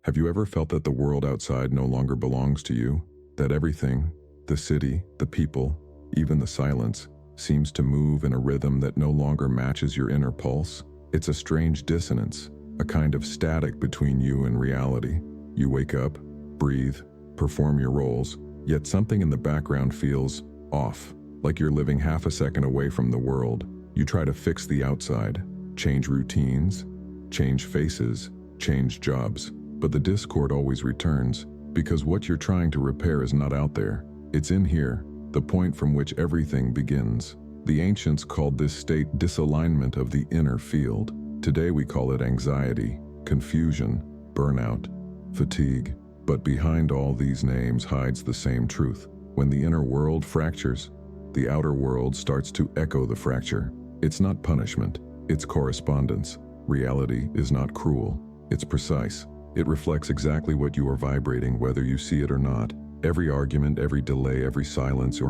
Have you ever felt that the world outside no longer belongs to you? That everything, the city, the people, even the silence, seems to move in a rhythm that no longer matches your inner pulse? It's a strange dissonance, a kind of static between you and reality. You wake up, breathe, perform your roles, yet something in the background feels off, like you're living half a second away from the world. You try to fix the outside, change routines, change faces, change jobs, but the discord always returns, because what you're trying to repair is not out there. It's in here, the point from which everything begins. The ancients called this state disalignment of the inner field. Today we call it anxiety, confusion, burnout, fatigue. But behind all these names hides the same truth. When the inner world fractures, the outer world starts to echo the fracture. It's not punishment, it's correspondence. Reality is not cruel, it's precise. It reflects exactly what you are vibrating, whether you see it or not. Every argument, every delay, every silence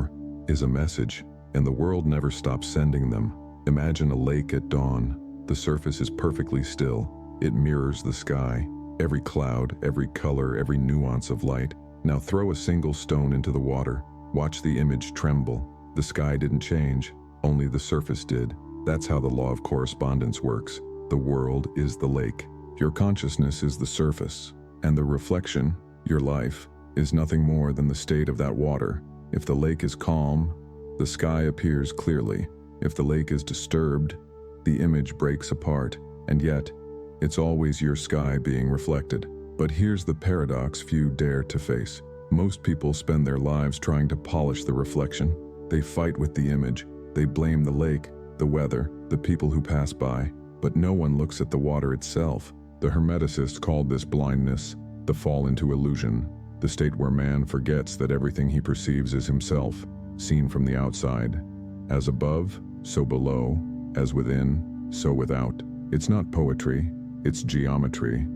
is a message, and the world never stops sending them. Imagine a lake at dawn. The surface is perfectly still. It mirrors the sky. Every cloud, every color, every nuance of light. Now throw a single stone into the water. Watch the image tremble. The sky didn't change, only the surface did. That's how the law of correspondence works. The world is the lake. Your consciousness is the surface, and the reflection, your life, is nothing more than the state of that water. If the lake is calm, the sky appears clearly. If the lake is disturbed, the image breaks apart, and yet, it's always your sky being reflected. But here's the paradox few dare to face. Most people spend their lives trying to polish the reflection. They fight with the image. They blame the lake, the weather, the people who pass by. But no one looks at the water itself. The Hermeticists called this blindness, the fall into illusion, the state where man forgets that everything he perceives is himself, seen from the outside. As above, so below. As within, so without. It's not poetry. It's geometry,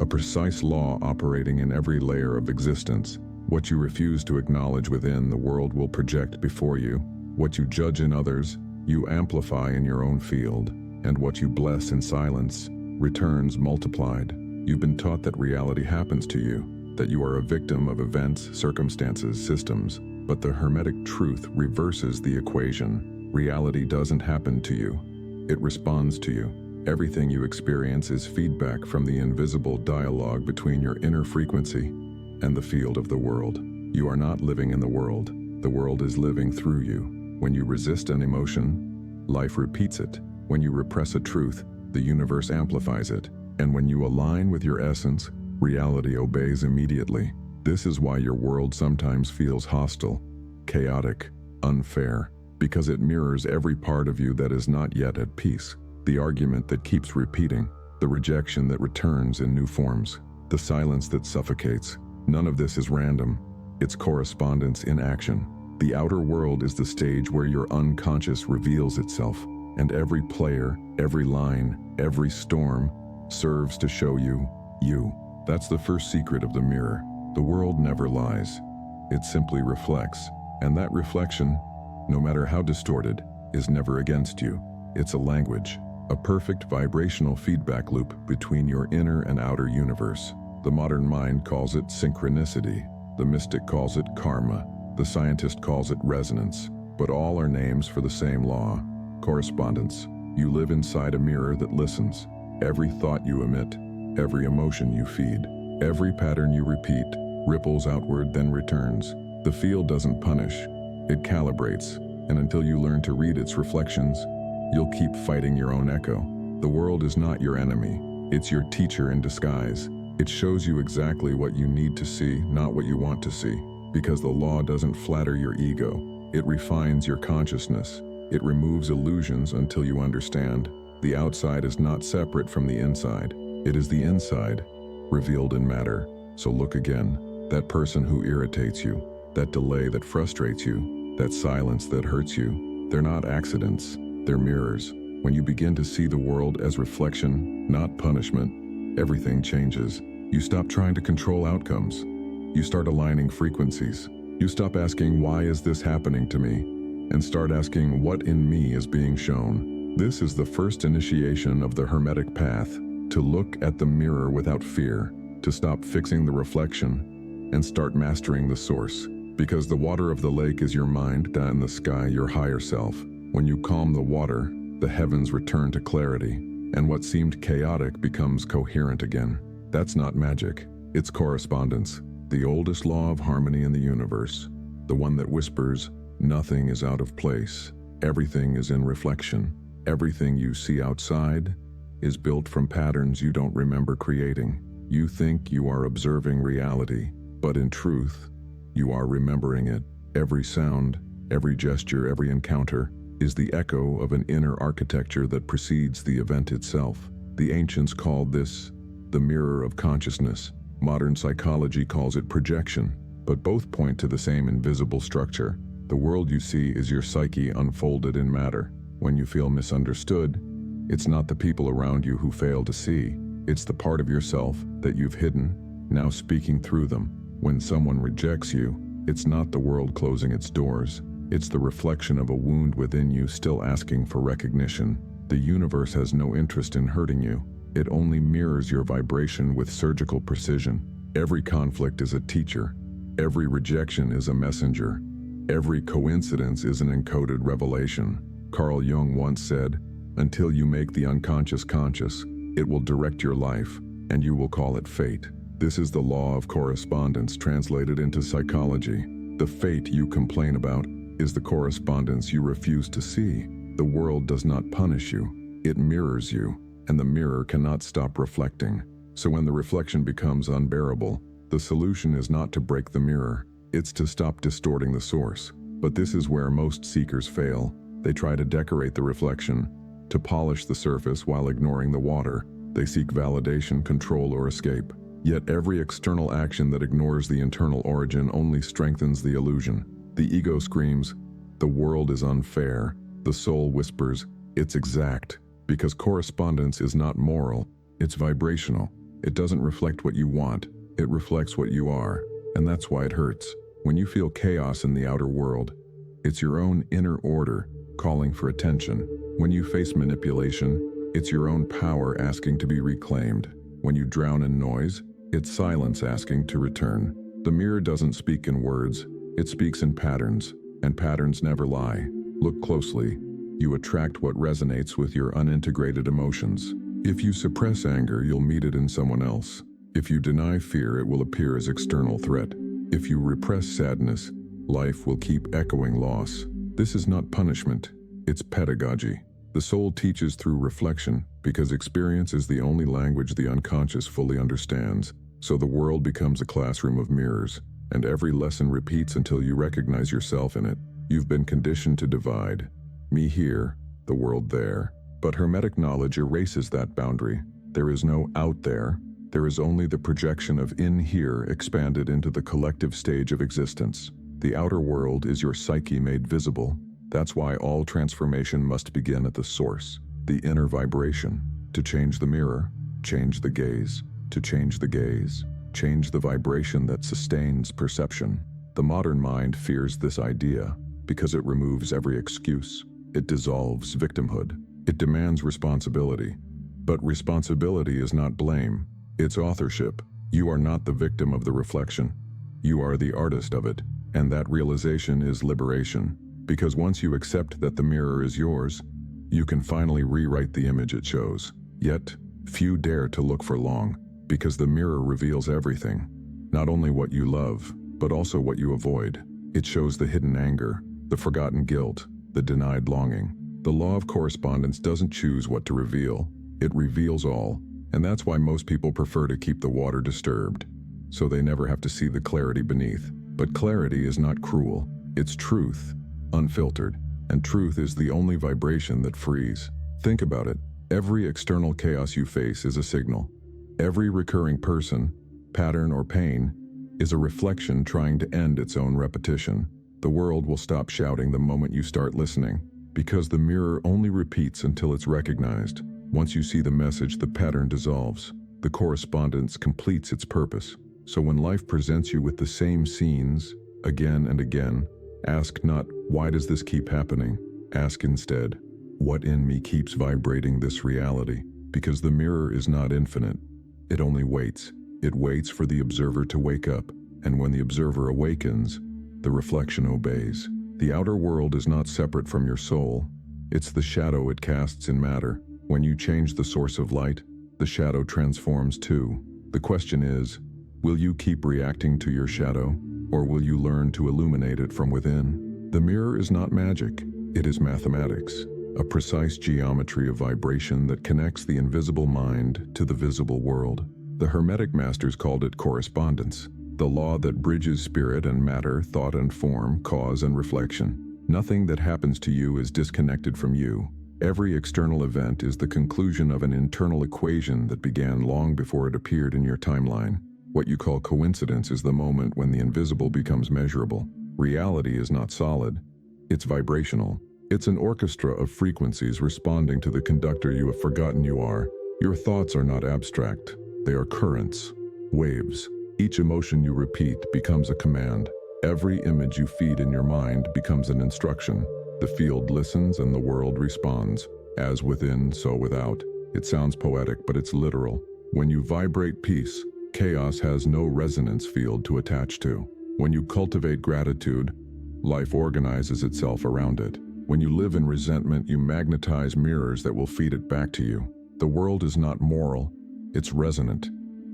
a precise law operating in every layer of existence. What you refuse to acknowledge within, the world will project before you. What you judge in others, you amplify in your own field. And what you bless in silence, returns multiplied. You've been taught that reality happens to you, that you are a victim of events, circumstances, systems. But the Hermetic truth reverses the equation. Reality doesn't happen to you. It responds to you. Everything you experience is feedback from the invisible dialogue between your inner frequency and the field of the world. You are not living in the world is living through you. When you resist an emotion, life repeats it. When you repress a truth, the universe amplifies it. And when you align with your essence, reality obeys immediately. This is why your world sometimes feels hostile, chaotic, unfair, because it mirrors every part of you that is not yet at peace. The argument that keeps repeating, the rejection that returns in new forms, the silence that suffocates. None of this is random. It's correspondence in action. The outer world is the stage where your unconscious reveals itself, and every player, every line, every storm serves to show you, you. That's the first secret of the mirror. The world never lies. It simply reflects, and that reflection, no matter how distorted, is never against you. It's a language. A perfect vibrational feedback loop between your inner and outer universe. The modern mind calls it synchronicity. The mystic calls it karma. The scientist calls it resonance. But all are names for the same law, correspondence. You live inside a mirror that listens. Every thought you emit, every emotion you feed, every pattern you repeat, ripples outward then returns. The field doesn't punish, it calibrates. And until you learn to read its reflections, you'll keep fighting your own echo. The world is not your enemy. It's your teacher in disguise. It shows you exactly what you need to see, not what you want to see. Because the law doesn't flatter your ego. It refines your consciousness. It removes illusions until you understand. The outside is not separate from the inside. It is the inside, revealed in matter. So look again. That person who irritates you, that delay that frustrates you, that silence that hurts you, they're not accidents. They're mirrors. When you begin to see the world as reflection, not punishment, everything changes. You stop trying to control outcomes. You start aligning frequencies. You stop asking, why is this happening to me? And start asking, what in me is being shown? This is the first initiation of the Hermetic path, to look at the mirror without fear, to stop fixing the reflection and start mastering the source. Because the water of the lake is your mind, and the sky your higher self. When you calm the water, the heavens return to clarity, and what seemed chaotic becomes coherent again. That's not magic, it's correspondence, the oldest law of harmony in the universe, the one that whispers, nothing is out of place, everything is in reflection. Everything you see outside is built from patterns you don't remember creating. You think you are observing reality, but in truth, you are remembering it. Every sound, every gesture, every encounter is the echo of an inner architecture that precedes the event itself. The ancients called this the mirror of consciousness. Modern psychology calls it projection, but both point to the same invisible structure. The world you see is your psyche unfolded in matter. When you feel misunderstood, it's not the people around you who fail to see. It's the part of yourself that you've hidden, now speaking through them. When someone rejects you, it's not the world closing its doors. It's the reflection of a wound within you still asking for recognition. The universe has no interest in hurting you. It only mirrors your vibration with surgical precision. Every conflict is a teacher. Every rejection is a messenger. Every coincidence is an encoded revelation. Carl Jung once said, "Until you make the unconscious conscious, it will direct your life, and you will call it fate." This is the law of correspondence translated into psychology. The fate you complain about is the correspondence you refuse to see. The world does not punish you, it mirrors you, and the mirror cannot stop reflecting. So when the reflection becomes unbearable, the solution is not to break the mirror, it's to stop distorting the source. But this is where most seekers fail. They try to decorate the reflection, to polish the surface while ignoring the water. They seek validation, control, or escape. Yet every external action that ignores the internal origin only strengthens the illusion. The ego screams, "The world is unfair." The soul whispers, "It's exact." Because correspondence is not moral, it's vibrational. It doesn't reflect what you want, it reflects what you are. And that's why it hurts. When you feel chaos in the outer world, it's your own inner order calling for attention. When you face manipulation, it's your own power asking to be reclaimed. When you drown in noise, it's silence asking to return. The mirror doesn't speak in words, it speaks in patterns, and patterns never lie. Look closely. You attract what resonates with your unintegrated emotions. If you suppress anger, you'll meet it in someone else. If you deny fear, it will appear as external threat. If you repress sadness, life will keep echoing loss. This is not punishment, it's pedagogy. The soul teaches through reflection, because experience is the only language the unconscious fully understands. So the world becomes a classroom of mirrors, and every lesson repeats until you recognize yourself in it. You've been conditioned to divide, me here, the world there. But Hermetic knowledge erases that boundary. There is no out there. There is only the projection of in here expanded into the collective stage of existence. The outer world is your psyche made visible. That's why all transformation must begin at the source, the inner vibration. To change the mirror, change the gaze. To change the gaze, change the vibration that sustains perception. The modern mind fears this idea because it removes every excuse. It dissolves victimhood. It demands responsibility. But responsibility is not blame, it's authorship. You are not the victim of the reflection. You are the artist of it, and that realization is liberation. Because once you accept that the mirror is yours, you can finally rewrite the image it shows. Yet, few dare to look for long, because the mirror reveals everything. Not only what you love, but also what you avoid. It shows the hidden anger, the forgotten guilt, the denied longing. The law of correspondence doesn't choose what to reveal, it reveals all, and that's why most people prefer to keep the water disturbed, so they never have to see the clarity beneath. But clarity is not cruel, it's truth, unfiltered, and truth is the only vibration that frees. Think about it, every external chaos you face is a signal. Every recurring person, pattern, or pain is a reflection trying to end its own repetition. The world will stop shouting the moment you start listening, because the mirror only repeats until it's recognized. Once you see the message, the pattern dissolves. The correspondence completes its purpose. So when life presents you with the same scenes, again and again, ask not, why does this keep happening? Ask instead, what in me keeps vibrating this reality? Because the mirror is not infinite. It only waits. It waits for the observer to wake up, and when the observer awakens, the reflection obeys. The outer world is not separate from your soul. It's the shadow it casts in matter. When you change the source of light, the shadow transforms too. The question is, will you keep reacting to your shadow, or will you learn to illuminate it from within? The mirror is not magic, it is mathematics, a precise geometry of vibration that connects the invisible mind to the visible world. The Hermetic masters called it correspondence, the law that bridges spirit and matter, thought and form, cause and reflection. Nothing that happens to you is disconnected from you. Every external event is the conclusion of an internal equation that began long before it appeared in your timeline. What you call coincidence is the moment when the invisible becomes measurable. Reality is not solid, it's vibrational. It's an orchestra of frequencies responding to the conductor you have forgotten you are. Your thoughts are not abstract, they are currents, waves. Each emotion you repeat becomes a command. Every image you feed in your mind becomes an instruction. The field listens and the world responds. As within, so without. It sounds poetic, but it's literal. When you vibrate peace, chaos has no resonance field to attach to. When you cultivate gratitude, life organizes itself around it. When you live in resentment, you magnetize mirrors that will feed it back to you. The world is not moral, it's resonant.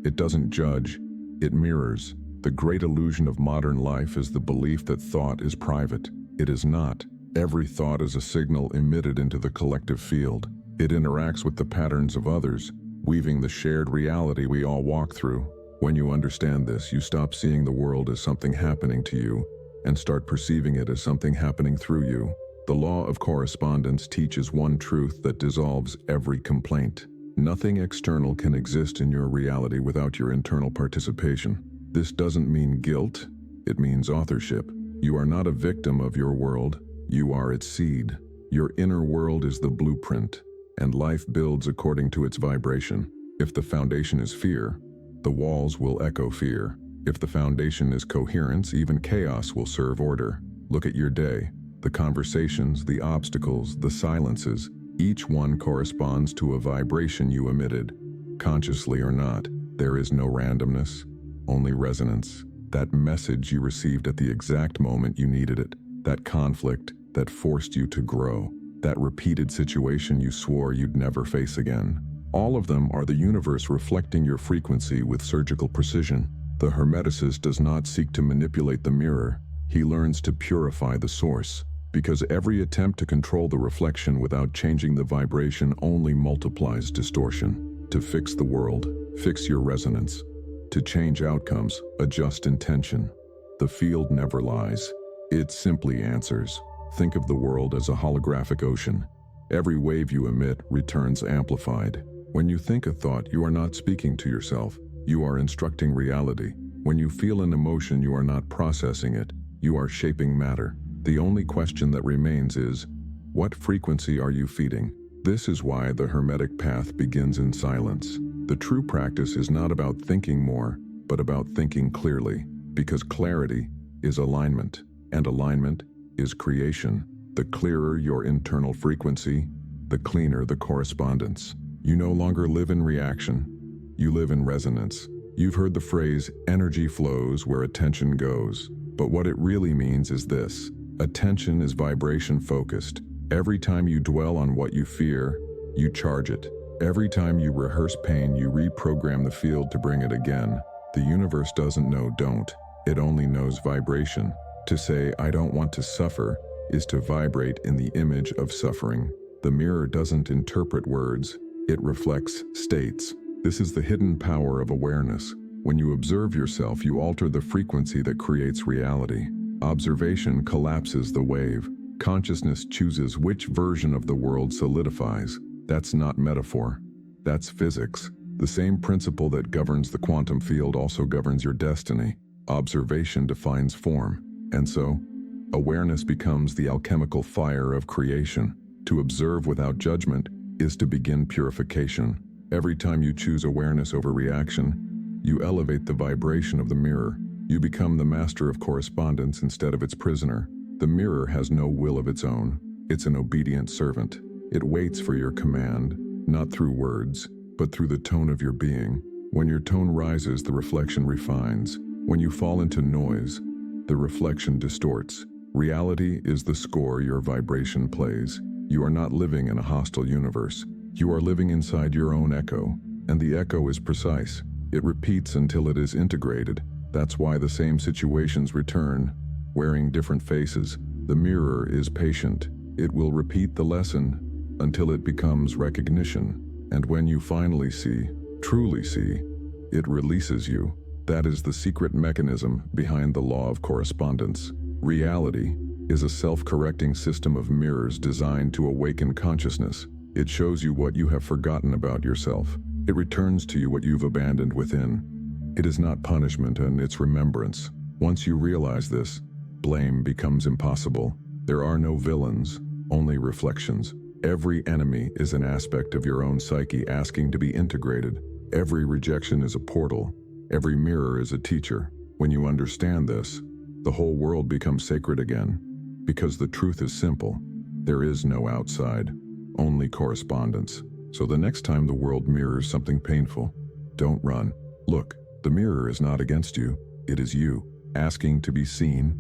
It doesn't judge, it mirrors. The great illusion of modern life is the belief that thought is private. It is not. Every thought is a signal emitted into the collective field. It interacts with the patterns of others, weaving the shared reality we all walk through. When you understand this, you stop seeing the world as something happening to you and start perceiving it as something happening through you. The law of correspondence teaches one truth that dissolves every complaint. Nothing external can exist in your reality without your internal participation. This doesn't mean guilt, it means authorship. You are not a victim of your world, you are its seed. Your inner world is the blueprint, and life builds according to its vibration. If the foundation is fear, the walls will echo fear. If the foundation is coherence, even chaos will serve order. Look at your day. The conversations, the obstacles, the silences, each one corresponds to a vibration you emitted. Consciously or not, there is no randomness, only resonance. That message you received at the exact moment you needed it. That conflict that forced you to grow. That repeated situation you swore you'd never face again. All of them are the universe reflecting your frequency with surgical precision. The Hermeticist does not seek to manipulate the mirror. He learns to purify the source. Because every attempt to control the reflection without changing the vibration only multiplies distortion. To fix the world, fix your resonance. To change outcomes, adjust intention. The field never lies. It simply answers. Think of the world as a holographic ocean. Every wave you emit returns amplified. When you think a thought, you are not speaking to yourself. You are instructing reality. When you feel an emotion, you are not processing it. You are shaping matter. The only question that remains is, what frequency are you feeding? This is why the Hermetic path begins in silence. The true practice is not about thinking more, but about thinking clearly, because clarity is alignment, and alignment is creation. The clearer your internal frequency, the cleaner the correspondence. You no longer live in reaction, you live in resonance. You've heard the phrase, energy flows where attention goes, but what it really means is this. Attention is vibration focused. Every time you dwell on what you fear, you charge it. Every time you rehearse pain, you reprogram the field to bring it again. The universe doesn't know don't. It only knows vibration. To say, I don't want to suffer, is to vibrate in the image of suffering. The mirror doesn't interpret words, it reflects states. This is the hidden power of awareness. When you observe yourself, you alter the frequency that creates reality. Observation collapses the wave. Consciousness chooses which version of the world solidifies. That's not metaphor. That's physics. The same principle that governs the quantum field also governs your destiny. Observation defines form. And so, awareness becomes the alchemical fire of creation. To observe without judgment is to begin purification. Every time you choose awareness over reaction, you elevate the vibration of the mirror. You become the master of correspondence instead of its prisoner. The mirror has no will of its own. It's an obedient servant. It waits for your command, not through words, but through the tone of your being. When your tone rises, the reflection refines. When you fall into noise, the reflection distorts. Reality is the score your vibration plays. You are not living in a hostile universe. You are living inside your own echo, and the echo is precise. It repeats until it is integrated. That's why the same situations return, wearing different faces. The mirror is patient. It will repeat the lesson until it becomes recognition. And when you finally see, truly see, it releases you. That is the secret mechanism behind the law of correspondence. Reality is a self-correcting system of mirrors designed to awaken consciousness. It shows you what you have forgotten about yourself. It returns to you what you've abandoned within. It is not punishment, and it's remembrance. Once you realize this, blame becomes impossible. There are no villains, only reflections. Every enemy is an aspect of your own psyche asking to be integrated. Every rejection is a portal. Every mirror is a teacher. When you understand this, the whole world becomes sacred again. Because the truth is simple. There is no outside, only correspondence. So the next time the world mirrors something painful, don't run. Look, the mirror is not against you. It is you, asking to be seen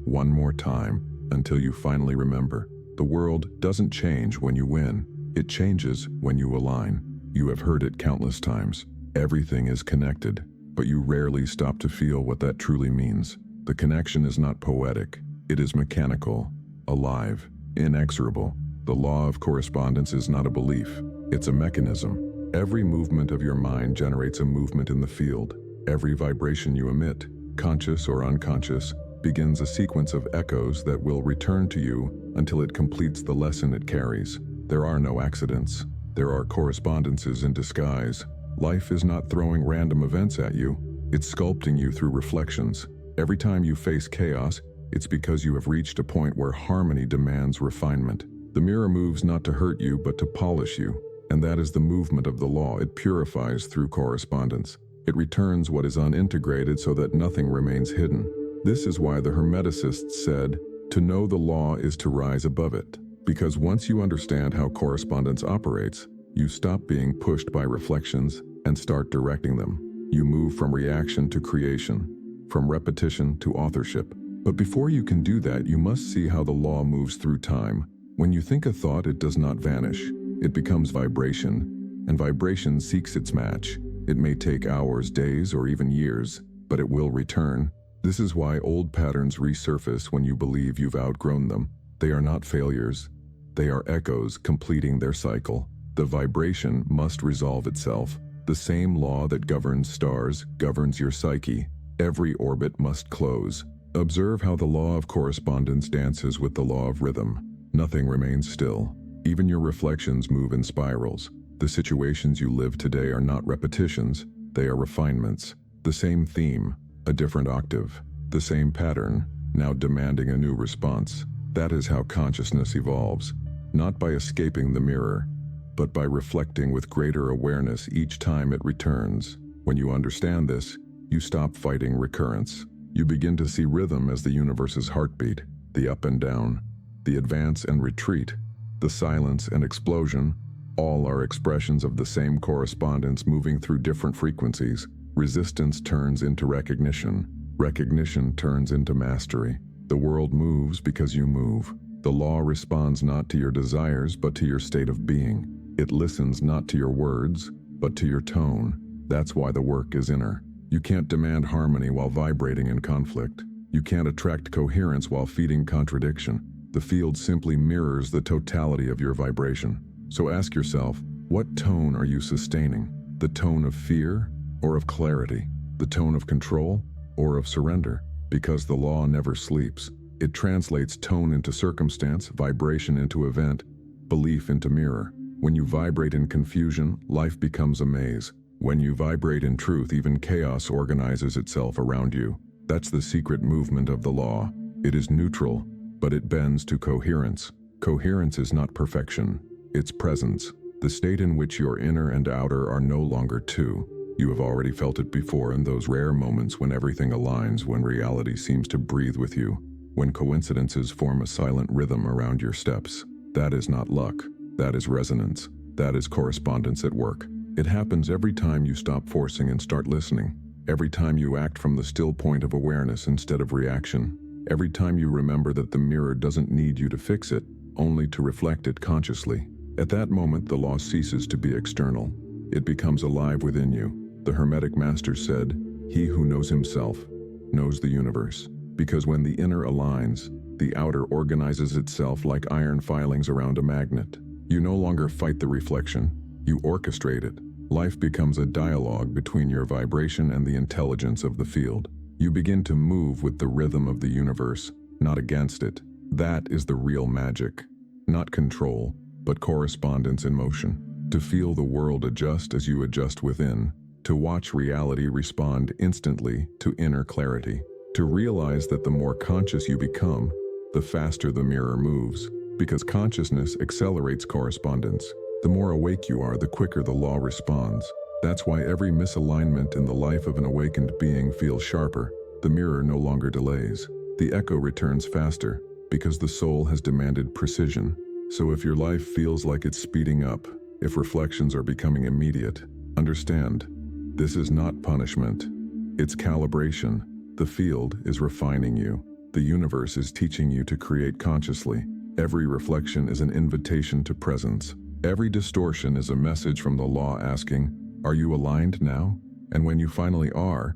one more time until you finally remember. The world doesn't change when you win. It changes when you align. You have heard it countless times. Everything is connected, but you rarely stop to feel what that truly means. The connection is not poetic. It is mechanical, alive, inexorable. The law of correspondence is not a belief. It's a mechanism. Every movement of your mind generates a movement in the field. Every vibration you emit, conscious or unconscious, begins a sequence of echoes that will return to you until it completes the lesson it carries. There are no accidents. There are correspondences in disguise. Life is not throwing random events at you. It's sculpting you through reflections. Every time you face chaos, it's because you have reached a point where harmony demands refinement. The mirror moves not to hurt you, but to polish you. And that is the movement of the law. It purifies through correspondence. It returns what is unintegrated so that nothing remains hidden. This is why the Hermeticists said, to know the law is to rise above it. Because once you understand how correspondence operates, you stop being pushed by reflections and start directing them. You move from reaction to creation, from repetition to authorship. But before you can do that, you must see how the law moves through time. When you think a thought, it does not vanish. It becomes vibration, and vibration seeks its match. It may take hours, days, or even years, but it will return. This is why old patterns resurface when you believe you've outgrown them. They are not failures. They are echoes completing their cycle. The vibration must resolve itself. The same law that governs stars governs your psyche. Every orbit must close. Observe how the law of correspondence dances with the law of rhythm. Nothing remains still. Even your reflections move in spirals. The situations you live today are not repetitions. They are refinements. The same theme, a different octave. The same pattern, now demanding a new response. That is how consciousness evolves. Not by escaping the mirror, but by reflecting with greater awareness each time it returns. When you understand this, you stop fighting recurrence. You begin to see rhythm as the universe's heartbeat, the up and down, the advance and retreat, the silence and explosion. All are expressions of the same correspondence moving through different frequencies. Resistance turns into recognition. Recognition turns into mastery. The world moves because you move. The law responds not to your desires, but to your state of being. It listens not to your words, but to your tone. That's why the work is inner. You can't demand harmony while vibrating in conflict. You can't attract coherence while feeding contradiction. The field simply mirrors the totality of your vibration. So ask yourself, what tone are you sustaining? The tone of fear or of clarity? The tone of control or of surrender? Because the law never sleeps. It translates tone into circumstance, vibration into event, belief into mirror. When you vibrate in confusion, life becomes a maze. When you vibrate in truth, even chaos organizes itself around you. That's the secret movement of the law. It is neutral, but it bends to coherence. Coherence is not perfection, it's presence. The state in which your inner and outer are no longer two. You have already felt it before in those rare moments when everything aligns, when reality seems to breathe with you, when coincidences form a silent rhythm around your steps. That is not luck. That is resonance. That is correspondence at work. It happens every time you stop forcing and start listening. Every time you act from the still point of awareness instead of reaction. Every time you remember that the mirror doesn't need you to fix it, only to reflect it consciously. At that moment, the law ceases to be external. It becomes alive within you. The Hermetic Master said, "He who knows himself knows the universe." Because when the inner aligns, the outer organizes itself like iron filings around a magnet. You no longer fight the reflection, you orchestrate it. Life becomes a dialogue between your vibration and the intelligence of the field. You begin to move with the rhythm of the universe, not against it. That is the real magic. Not control, but correspondence in motion. To feel the world adjust as you adjust within. To watch reality respond instantly to inner clarity. To realize that the more conscious you become, the faster the mirror moves. Because consciousness accelerates correspondence. The more awake you are, the quicker the law responds. That's why every misalignment in the life of an awakened being feels sharper. The mirror no longer delays. The echo returns faster, because the soul has demanded precision. So if your life feels like it's speeding up, if reflections are becoming immediate, understand, this is not punishment. It's calibration. The field is refining you. The universe is teaching you to create consciously. Every reflection is an invitation to presence. Every distortion is a message from the law asking, "Are you aligned now?" And when you finally are,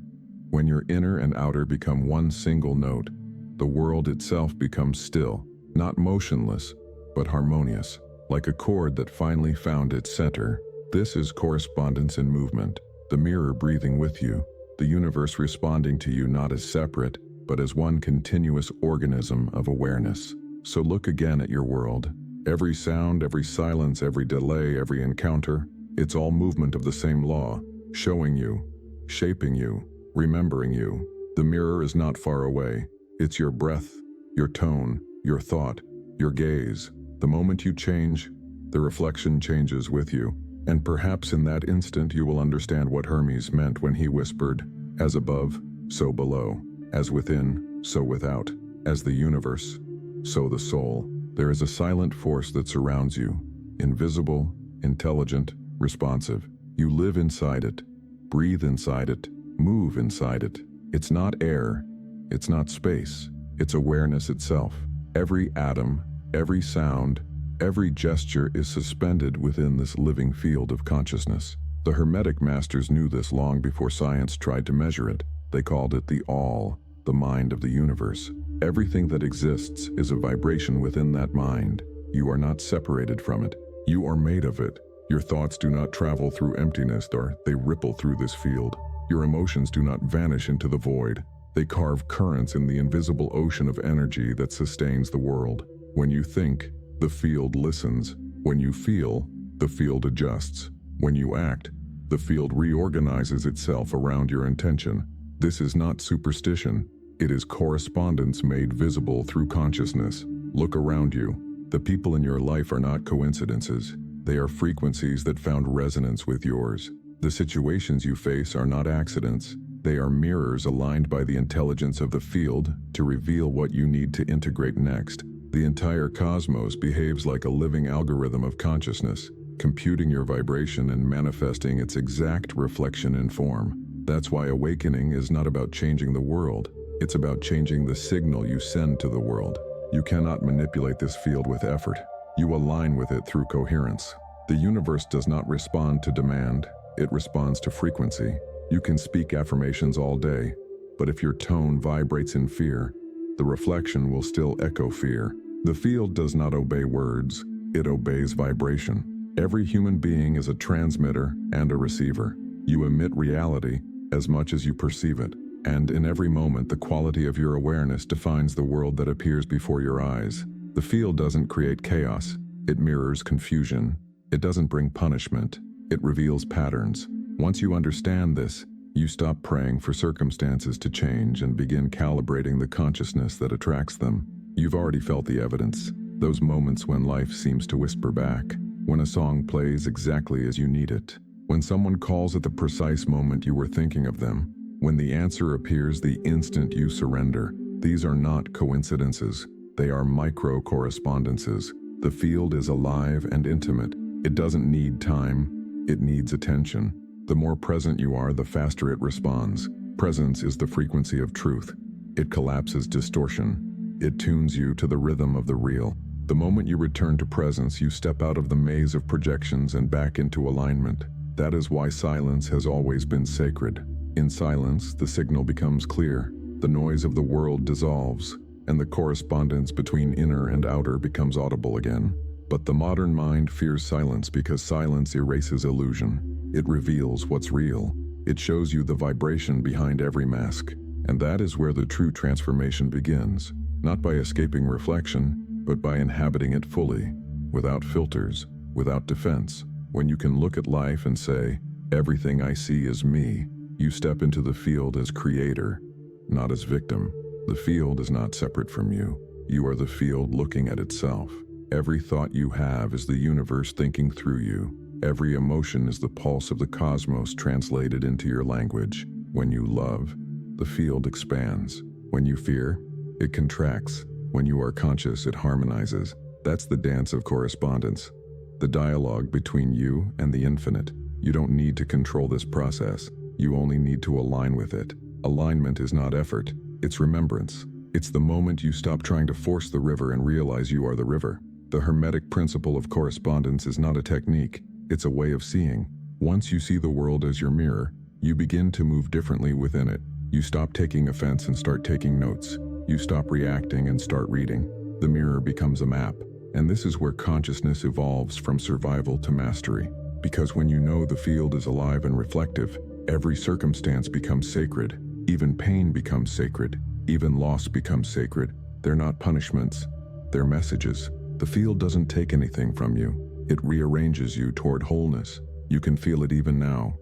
when your inner and outer become one single note, the world itself becomes still, not motionless, but harmonious, like a chord that finally found its center. This is correspondence in movement, the mirror breathing with you, the universe responding to you not as separate, but as one continuous organism of awareness. So look again at your world. Every sound, every silence, every delay, every encounter, it's all movement of the same law, showing you, shaping you, remembering you. The mirror is not far away. It's your breath, your tone, your thought, your gaze. The moment you change, the reflection changes with you. And perhaps in that instant you will understand what Hermes meant when he whispered, "As above, so below. As within, so without. As the universe, so the soul." There is a silent force that surrounds you, invisible, intelligent, responsive. You live inside it, breathe inside it, move inside it. It's not air, it's not space, it's awareness itself. Every atom, every sound, every gesture is suspended within this living field of consciousness. The Hermetic Masters knew this long before science tried to measure it. They called it the all, the mind of the universe. Everything that exists is a vibration within that mind. You are not separated from it. You are made of it. Your thoughts do not travel through emptiness, they ripple through this field. Your emotions do not vanish into the void. They carve currents in the invisible ocean of energy that sustains the world. When you think, the field listens. When you feel, the field adjusts. When you act, the field reorganizes itself around your intention. This is not superstition. It is correspondence made visible through consciousness. Look around you. The people in your life are not coincidences. They are frequencies that found resonance with yours. The situations you face are not accidents. They are mirrors aligned by the intelligence of the field to reveal what you need to integrate next. The entire cosmos behaves like a living algorithm of consciousness, computing your vibration and manifesting its exact reflection in form. That's why awakening is not about changing the world. It's about changing the signal you send to the world. You cannot manipulate this field with effort. You align with it through coherence. The universe does not respond to demand. It responds to frequency. You can speak affirmations all day, but if your tone vibrates in fear, the reflection will still echo fear. The field does not obey words. It obeys vibration. Every human being is a transmitter and a receiver. You emit reality as much as you perceive it. And in every moment, the quality of your awareness defines the world that appears before your eyes. The field doesn't create chaos. It mirrors confusion. It doesn't bring punishment. It reveals patterns. Once you understand this, you stop praying for circumstances to change and begin calibrating the consciousness that attracts them. You've already felt the evidence. Those moments when life seems to whisper back. When a song plays exactly as you need it. When someone calls at the precise moment you were thinking of them. When the answer appears the instant you surrender. These are not coincidences. They are micro-correspondences. The field is alive and intimate. It doesn't need time. It needs attention. The more present you are, the faster it responds. Presence is the frequency of truth. It collapses distortion. It tunes you to the rhythm of the real. The moment you return to presence, you step out of the maze of projections and back into alignment. That is why silence has always been sacred. In silence, the signal becomes clear. The noise of the world dissolves, and the correspondence between inner and outer becomes audible again. But the modern mind fears silence because silence erases illusion. It reveals what's real. It shows you the vibration behind every mask. And that is where the true transformation begins, not by escaping reflection, but by inhabiting it fully, without filters, without defense. When you can look at life and say, "Everything I see is me," you step into the field as creator, not as victim. The field is not separate from you. You are the field looking at itself. Every thought you have is the universe thinking through you. Every emotion is the pulse of the cosmos translated into your language. When you love, the field expands. When you fear, it contracts. When you are conscious, it harmonizes. That's the dance of correspondence, the dialogue between you and the infinite. You don't need to control this process. You only need to align with it. Alignment is not effort, it's remembrance. It's the moment you stop trying to force the river and realize you are the river. The Hermetic principle of correspondence is not a technique, it's a way of seeing. Once you see the world as your mirror, you begin to move differently within it. You stop taking offense and start taking notes. You stop reacting and start reading. The mirror becomes a map. And this is where consciousness evolves from survival to mastery. Because when you know the field is alive and reflective, every circumstance becomes sacred. Even pain becomes sacred. Even loss becomes sacred. They're not punishments, they're messages. The field doesn't take anything from you. It rearranges you toward wholeness. You can feel it even now.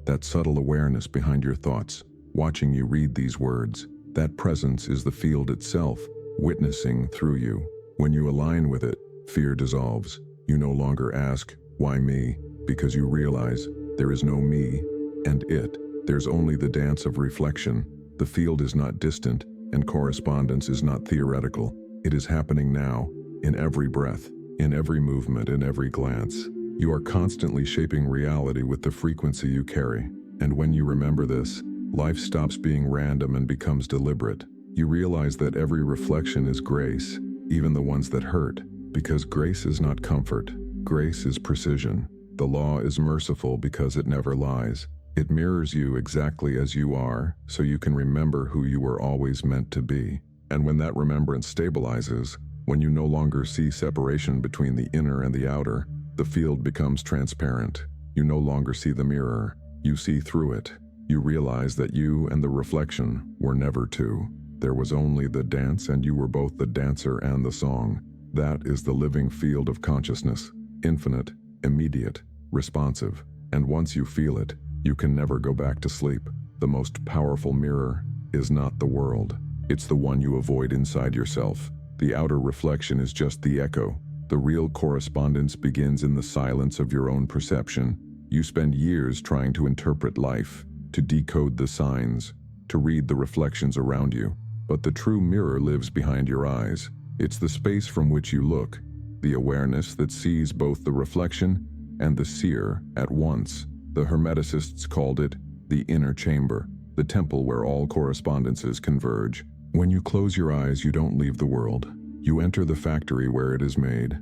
That subtle awareness behind your thoughts, watching you read these words. That presence is the field itself, witnessing through you. When you align with it, fear dissolves. You no longer ask, "Why me?" Because you realize there is no me and it. There's only the dance of reflection. The field is not distant, and correspondence is not theoretical. It is happening now, in every breath, in every movement, in every glance. You are constantly shaping reality with the frequency you carry. And when you remember this, life stops being random and becomes deliberate. You realize that every reflection is grace, even the ones that hurt, because grace is not comfort. Grace is precision. The law is merciful because it never lies. It mirrors you exactly as you are, so you can remember who you were always meant to be. And when that remembrance stabilizes, when you no longer see separation between the inner and the outer, the field becomes transparent. You no longer see the mirror, you see through it. You realize that you and the reflection were never two. There was only the dance, and you were both the dancer and the song. That is the living field of consciousness, infinite, immediate, responsive. And once you feel it, you can never go back to sleep. The most powerful mirror is not the world. It's the one you avoid inside yourself. The outer reflection is just the echo. The real correspondence begins in the silence of your own perception. You spend years trying to interpret life, to decode the signs, to read the reflections around you. But the true mirror lives behind your eyes. It's the space from which you look, the awareness that sees both the reflection and the seer at once. The Hermeticists called it the inner chamber, the temple where all correspondences converge. When you close your eyes, you don't leave the world. You enter the factory where it is made.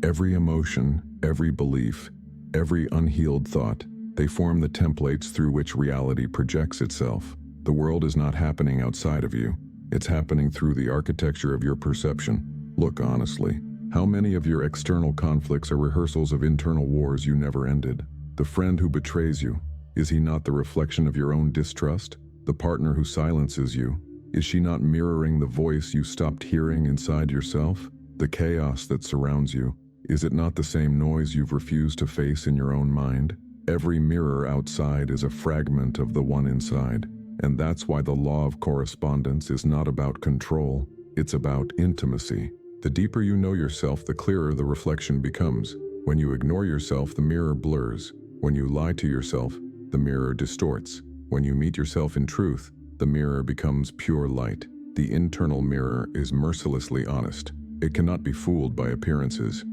Every emotion, every belief, every unhealed thought, they form the templates through which reality projects itself. The world is not happening outside of you. It's happening through the architecture of your perception. Look honestly. How many of your external conflicts are rehearsals of internal wars you never ended? The friend who betrays you, is he not the reflection of your own distrust? The partner who silences you, is she not mirroring the voice you stopped hearing inside yourself? The chaos that surrounds you, is it not the same noise you've refused to face in your own mind? Every mirror outside is a fragment of the one inside. And that's why the law of correspondence is not about control, it's about intimacy. The deeper you know yourself, the clearer the reflection becomes. When you ignore yourself, the mirror blurs. When you lie to yourself, the mirror distorts. When you meet yourself in truth, the mirror becomes pure light. The internal mirror is mercilessly honest. It cannot be fooled by appearances.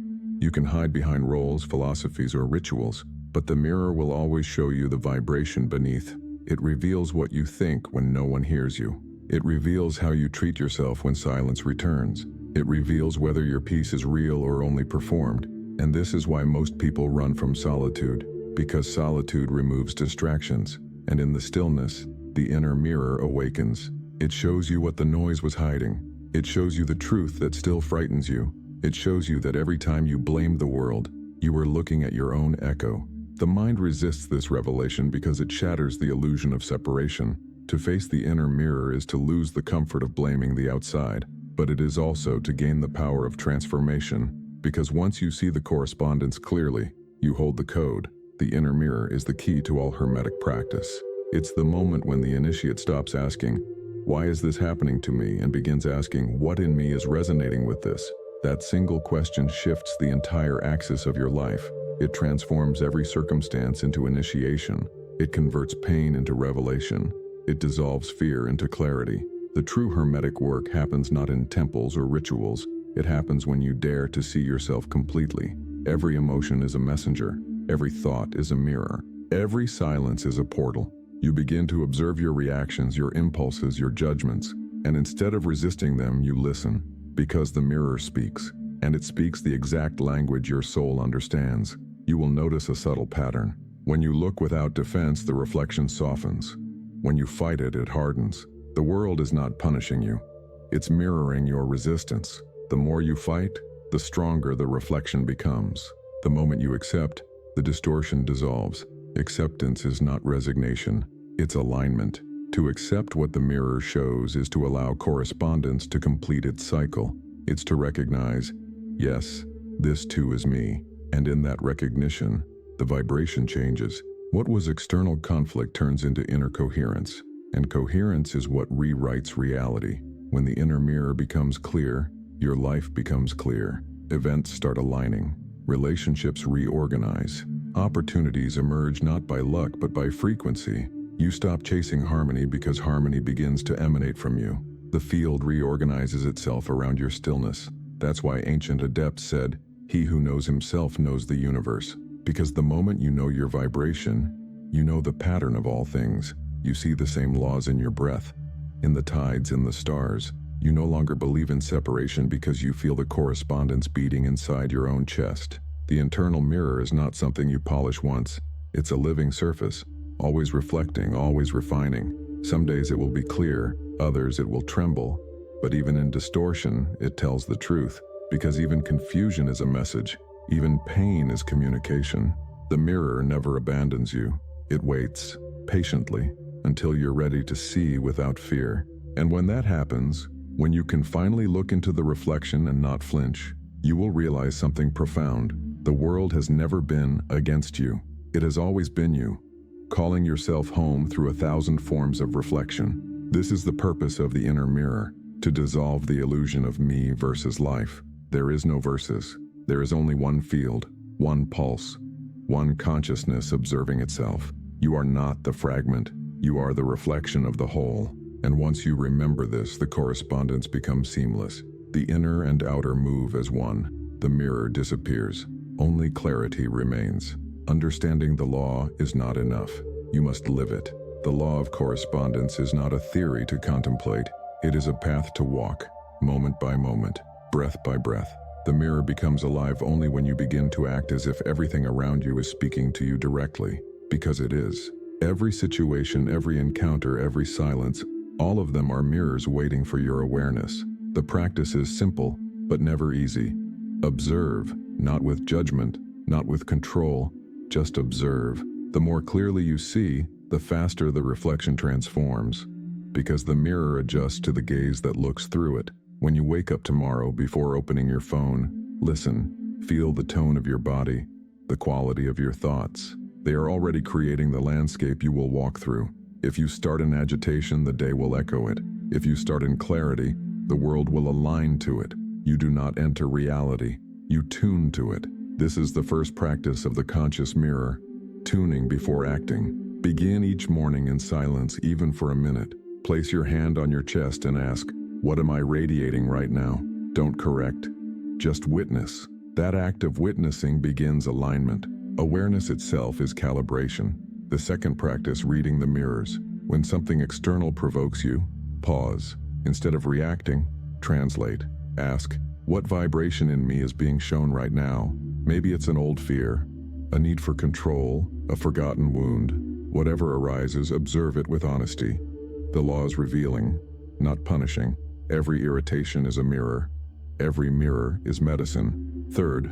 You can hide behind roles, philosophies, or rituals, but the mirror will always show you the vibration beneath. It reveals what you think when no one hears you. It reveals how you treat yourself when silence returns. It reveals whether your peace is real or only performed. And this is why most people run from solitude, because solitude removes distractions. And in the stillness, the inner mirror awakens. It shows you what the noise was hiding. It shows you the truth that still frightens you. It shows you that every time you blamed the world, you were looking at your own echo. The mind resists this revelation because it shatters the illusion of separation. To face the inner mirror is to lose the comfort of blaming the outside, but it is also to gain the power of transformation, because once you see the correspondence clearly, you hold the code. The inner mirror is the key to all Hermetic practice. It's the moment when the initiate stops asking, "Why is this happening to me?" and begins asking, "What in me is resonating with this?" That single question shifts the entire axis of your life. It transforms every circumstance into initiation. It converts pain into revelation. It dissolves fear into clarity. The true Hermetic work happens not in temples or rituals. It happens when you dare to see yourself completely. Every emotion is a messenger. Every thought is a mirror. Every silence is a portal. You begin to observe your reactions, your impulses, your judgments, and instead of resisting them, you listen, because the mirror speaks, and it speaks the exact language your soul understands. You will notice a subtle pattern. When you look without defense, the reflection softens. When you fight it, it hardens. The world is not punishing you. It's mirroring your resistance. The more you fight, the stronger the reflection becomes. The moment you accept, the distortion dissolves. Acceptance is not resignation, it's alignment. To accept what the mirror shows is to allow correspondence to complete its cycle. It's to recognize, yes, this too is me. And in that recognition, the vibration changes. What was external conflict turns into inner coherence. And coherence is what rewrites reality. When the inner mirror becomes clear, your life becomes clear. Events start aligning. Relationships reorganize. Opportunities emerge not by luck but by frequency. You stop chasing harmony because harmony begins to emanate from you. The field reorganizes itself around your stillness. That's why ancient adepts said, "He who knows himself knows the universe." Because the moment you know your vibration, you know the pattern of all things. You see the same laws in your breath, in the tides, in the stars. You no longer believe in separation because you feel the correspondence beating inside your own chest. The internal mirror is not something you polish once. It's a living surface, always reflecting, always refining. Some days it will be clear, others it will tremble. But even in distortion, it tells the truth, because even confusion is a message. Even pain is communication. The mirror never abandons you. It waits, patiently, until you're ready to see without fear. And when that happens, when you can finally look into the reflection and not flinch, you will realize something profound. The world has never been against you. It has always been you, calling yourself home through 1,000 forms of reflection. This is the purpose of the inner mirror, to dissolve the illusion of me versus life. There is no versus. There is only one field, one pulse, one consciousness observing itself. You are not the fragment. You are the reflection of the whole. And once you remember this, the correspondence becomes seamless. The inner and outer move as one. The mirror disappears. Only clarity remains. Understanding the law is not enough. You must live it. The law of correspondence is not a theory to contemplate. It is a path to walk, moment by moment, breath by breath. The mirror becomes alive only when you begin to act as if everything around you is speaking to you directly, because it is. Every situation, every encounter, every silence, all of them are mirrors waiting for your awareness. The practice is simple, but never easy. Observe, not with judgment, not with control, just observe. The more clearly you see, the faster the reflection transforms, because the mirror adjusts to the gaze that looks through it. When you wake up tomorrow, before opening your phone, listen, feel the tone of your body, the quality of your thoughts. They are already creating the landscape you will walk through. If you start in agitation, the day will echo it. If you start in clarity, the world will align to it. You do not enter reality, you tune to it. This is the first practice of the conscious mirror, tuning before acting. Begin each morning in silence, even for a minute. Place your hand on your chest and ask, "What am I radiating right now?" Don't correct, just witness. That act of witnessing begins alignment. Awareness itself is calibration. The second practice, reading the mirrors. When something external provokes you, pause. Instead of reacting, translate. Ask, what vibration in me is being shown right now? Maybe it's an old fear, a need for control, a forgotten wound. Whatever arises, observe it with honesty. The law is revealing, not punishing. Every irritation is a mirror. Every mirror is medicine. Third,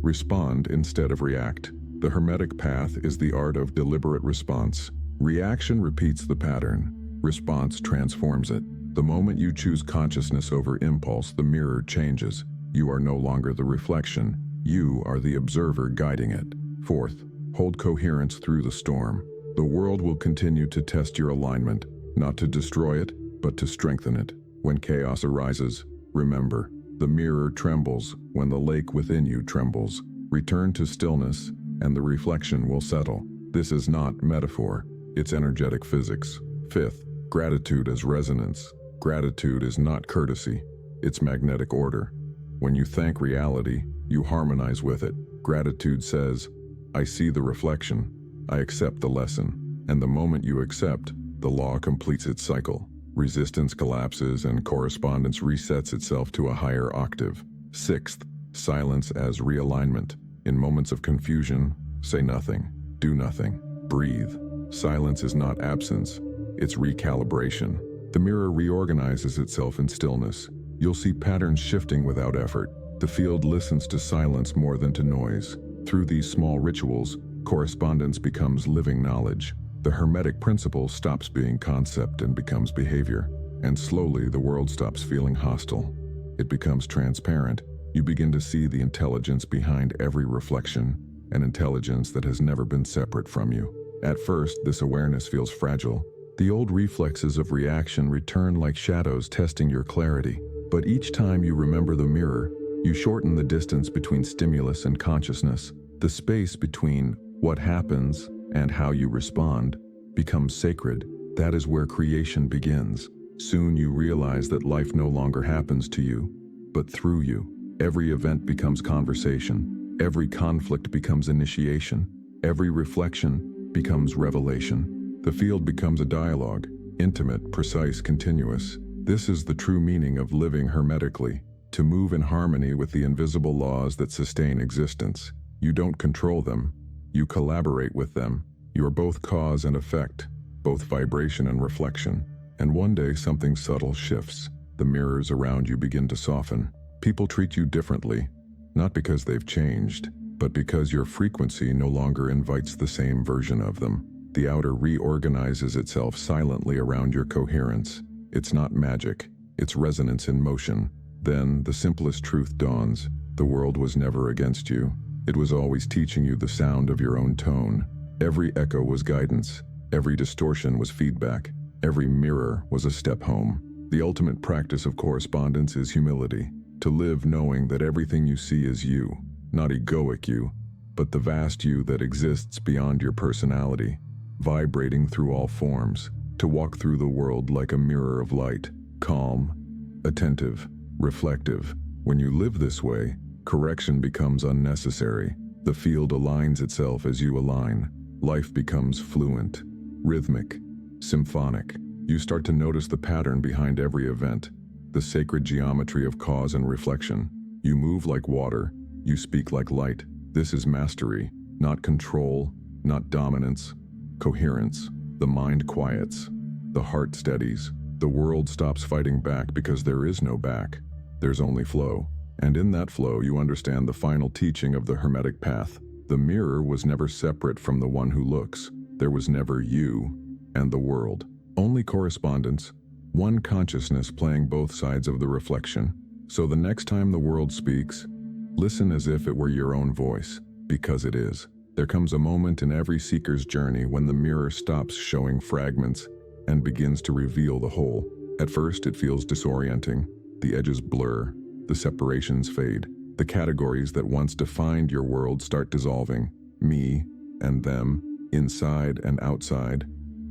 respond instead of react. The Hermetic path is the art of deliberate response. Reaction repeats the pattern. Response transforms it. The moment you choose consciousness over impulse, the mirror changes. You are no longer the reflection. You are the observer guiding it. Fourth, hold coherence through the storm. The world will continue to test your alignment, not to destroy it, but to strengthen it. When chaos arises, remember, the mirror trembles when the lake within you trembles. Return to stillness, and the reflection will settle. This is not metaphor, it's energetic physics. Fifth, gratitude as resonance. Gratitude is not courtesy, it's magnetic order. When you thank reality, you harmonize with it. Gratitude says, I see the reflection, I accept the lesson. And the moment you accept, the law completes its cycle. Resistance collapses and correspondence resets itself to a higher octave. Sixth, silence as realignment. In moments of confusion, say nothing, do nothing, breathe. Silence is not absence, it's recalibration. The mirror reorganizes itself in stillness. You'll see patterns shifting without effort. The field listens to silence more than to noise. Through these small rituals, correspondence becomes living knowledge. The Hermetic principle stops being concept and becomes behavior. And slowly, the world stops feeling hostile. It becomes transparent. You begin to see the intelligence behind every reflection, an intelligence that has never been separate from you. At first, this awareness feels fragile. The old reflexes of reaction return like shadows testing your clarity. But each time you remember the mirror, you shorten the distance between stimulus and consciousness. The space between what happens and how you respond becomes sacred. That is where creation begins. Soon you realize that life no longer happens to you, but through you. Every event becomes conversation. Every conflict becomes initiation. Every reflection becomes revelation. The field becomes a dialogue, intimate, precise, continuous. This is the true meaning of living hermetically, to move in harmony with the invisible laws that sustain existence. You don't control them, you collaborate with them. You are both cause and effect, both vibration and reflection. And one day something subtle shifts. The mirrors around you begin to soften. People treat you differently, not because they've changed, but because your frequency no longer invites the same version of them. The outer reorganizes itself silently around your coherence. It's not magic, it's resonance in motion. Then the simplest truth dawns. The world was never against you. It was always teaching you the sound of your own tone. Every echo was guidance. Every distortion was feedback. Every mirror was a step home. The ultimate practice of correspondence is humility. To live knowing that everything you see is you, not egoic you, but the vast you that exists beyond your personality, vibrating through all forms. To walk through the world like a mirror of light, calm, attentive, reflective. When you live this way, correction becomes unnecessary. The field aligns itself as you align. Life becomes fluent, rhythmic, symphonic. You start to notice the pattern behind every event, the sacred geometry of cause and reflection. You move like water, you speak like light. This is mastery, not control, not dominance, coherence. The mind quiets, the heart steadies. The world stops fighting back because there is no back. There's only flow. And in that flow, you understand the final teaching of the Hermetic path. The mirror was never separate from the one who looks. There was never you and the world. Only correspondence, one consciousness playing both sides of the reflection. So the next time the world speaks, listen as if it were your own voice, because it is. There comes a moment in every seeker's journey when the mirror stops showing fragments and begins to reveal the whole. At first, it feels disorienting. The edges blur, the separations fade. The categories that once defined your world start dissolving. Me and them, inside and outside,